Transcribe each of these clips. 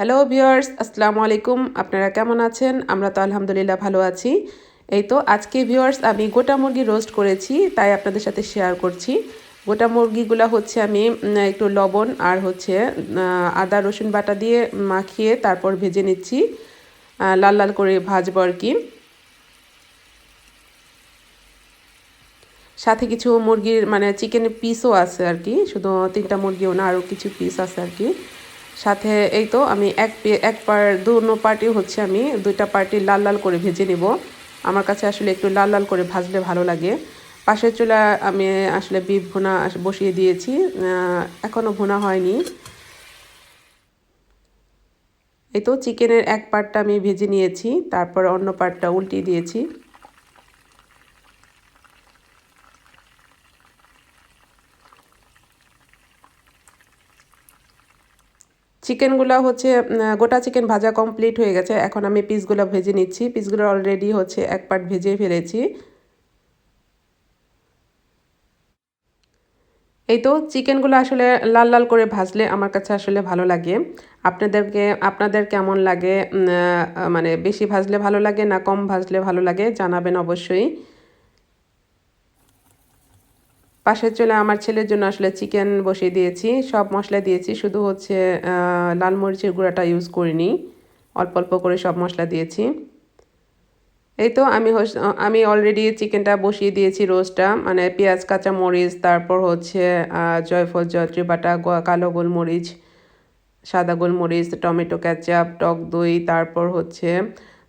Hello viewers, আসসালামু আলাইকুম। আপনারা কেমন আছেন? আমরা তো আলহামদুলিল্লাহ ভালো আছি। এই তো আজকে ভিউয়ার্স আমি গোটা মুরগি রোস্ট করেছি, তাই আপনাদের সাথে শেয়ার করছি। গোটা মুরগিগুলো হচ্ছে আমি একটু লবণ আর হচ্ছে আদা রসুন বাটা দিয়ে মাখিয়ে তারপর ভেজে নিচ্ছি। লাল লাল করে ভাজবো আর কি। সাথে কিছু মুরগির মানে চিকেনের পিসও আছে আর কি, শুধু 3টা মুরগিও না, আরও কিছু পিস আছে আর কি। সাথে এই তো আমি দুনো পার্টি হচ্ছে আমি 2টা পার্টি লাল লাল করে ভেজে নিব। আমার কাছে আসলে একটু লাল লাল করে ভাজলে ভালো লাগে। পাশের চুলা আমি আসলে বিফ ভুনা বসিয়ে দিয়েছি, এখনও ভুনা হয়নি। এই তো চিকেনের এক পার্টটা আমি ভেজে নিয়েছি, তারপর অন্য পার্টটা উল্টিয়ে দিয়েছি। চিকেনগুলো হচ্ছে গোটা চিকেন ভাজা কমপ্লিট হয়ে গেছে। এখন আমি পিসগুলো ভেজে নিচ্ছি। পিসগুলো অলরেডি হচ্ছে এক পার্ট ভেজে ফেলেছি। এই তো চিকেনগুলো আসলে লাল লাল করে ভাজলে আমার কাছে আসলে ভালো লাগে। আপনাদের কেমন লাগে? মানে বেশি ভাজলে ভালো লাগে না কম ভাজলে ভালো লাগে জানাবেন অবশ্যই। পাশের চুলায় আমার ছেলের জন্য আসলে চিকেন বসিয়ে দিয়েছি, সব মশলা দিয়েছি, শুধু হচ্ছে লাল মরিচের গুঁড়াটা ইউজ করিনি, অল্প অল্প করে সব মশলা দিয়েছি। এই তো আমি অলরেডি চিকেনটা বসিয়ে দিয়েছি রোস্টটা, মানে পেঁয়াজ কাঁচা মরিচ, তারপর হচ্ছে জয়ফল জয়ত্রী বাটা, কালো গোলমরিচ, সাদা গোলমরিচ, টমেটো কেচাপ, টক দই, তারপর হচ্ছে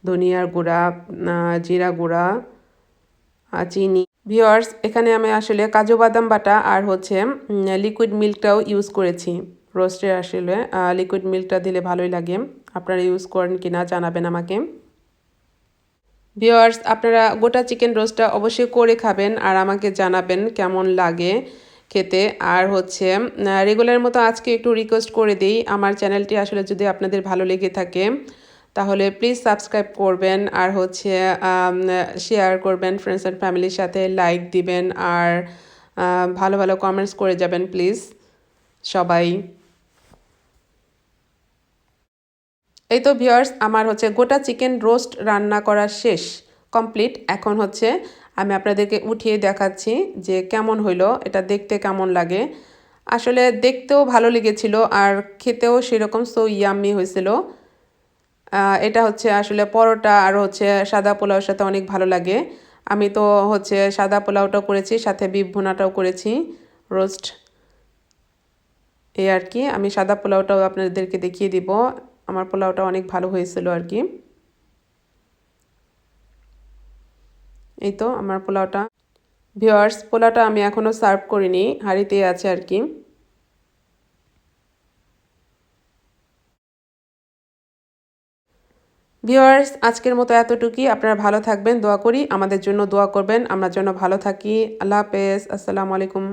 ধনিয়ার গুঁড়া, জিরা গুঁড়া, চিনি। ভিওয়ার্স, এখানে আমি আসলে কাজু বাদাম বাটা আর হচ্ছে লিকুইড মিল্কটাও ইউজ করেছি রোস্টে। আসলে লিকুইড মিল্কটা দিলে ভালোই লাগে। আপনারা ইউজ করেন কিনা জানাবেন আমাকে। ভিওয়ার্স, আপনারা গোটা চিকেন রোস্টটা অবশ্যই করে খাবেন আর আমাকে জানাবেন কেমন লাগে খেতে। আর হচ্ছে রেগুলার মতো আজকে একটু রিকোয়েস্ট করে দিই, আমার চ্যানেলটি আসলে যদি আপনাদের ভালো লেগে থাকে তাহলে প্লিজ সাবস্ক্রাইব করবেন আর হচ্ছে শেয়ার করবেন ফ্রেন্ডস অ্যান্ড ফ্যামিলির সাথে, লাইক দিবেন আর ভালো ভালো কমেন্টস করে যাবেন প্লিজ সবাই। এই তো ভিউয়ার্স, আমার হচ্ছে গোটা চিকেন রোস্ট রান্না করা শেষ, কমপ্লিট। এখন হচ্ছে আমি আপনাদেরকে উঠিয়ে দেখাচ্ছি যে কেমন হইলো, এটা দেখতে কেমন লাগে। আসলে দেখতেও ভালো লেগেছিল আর খেতেও সেরকম সো ইয়াম্মি হয়েছিল। এটা হচ্ছে আসলে পরোটা আর হচ্ছে সাদা পোলাওর সাথে অনেক ভালো লাগে। আমি তো হচ্ছে সাদা পোলাওটাও করেছি, সাথে বিফ ভুনাটাও করেছি রোস্ট। এই আর কি, আমি সাদা পোলাওটাও আপনাদেরকে দেখিয়ে দিব। আমার পোলাওটা অনেক ভালো হয়েছিল আর কি। এই তো আমার পোলাওটা। ভিউয়ার্স, পোলাওটা আমি এখনও সার্ভ করিনি, হাঁড়িতে আছে আর কি। ভিউয়ার্স, আজকের মতো এতটুকুই। আপনারা ভালো থাকবেন, দোয়া করি আমাদের জন্য দোয়া করবেন, আমরা যেন ভালো থাকি। আল্লাহ হাফেজ, আসসালামু আলাইকুম।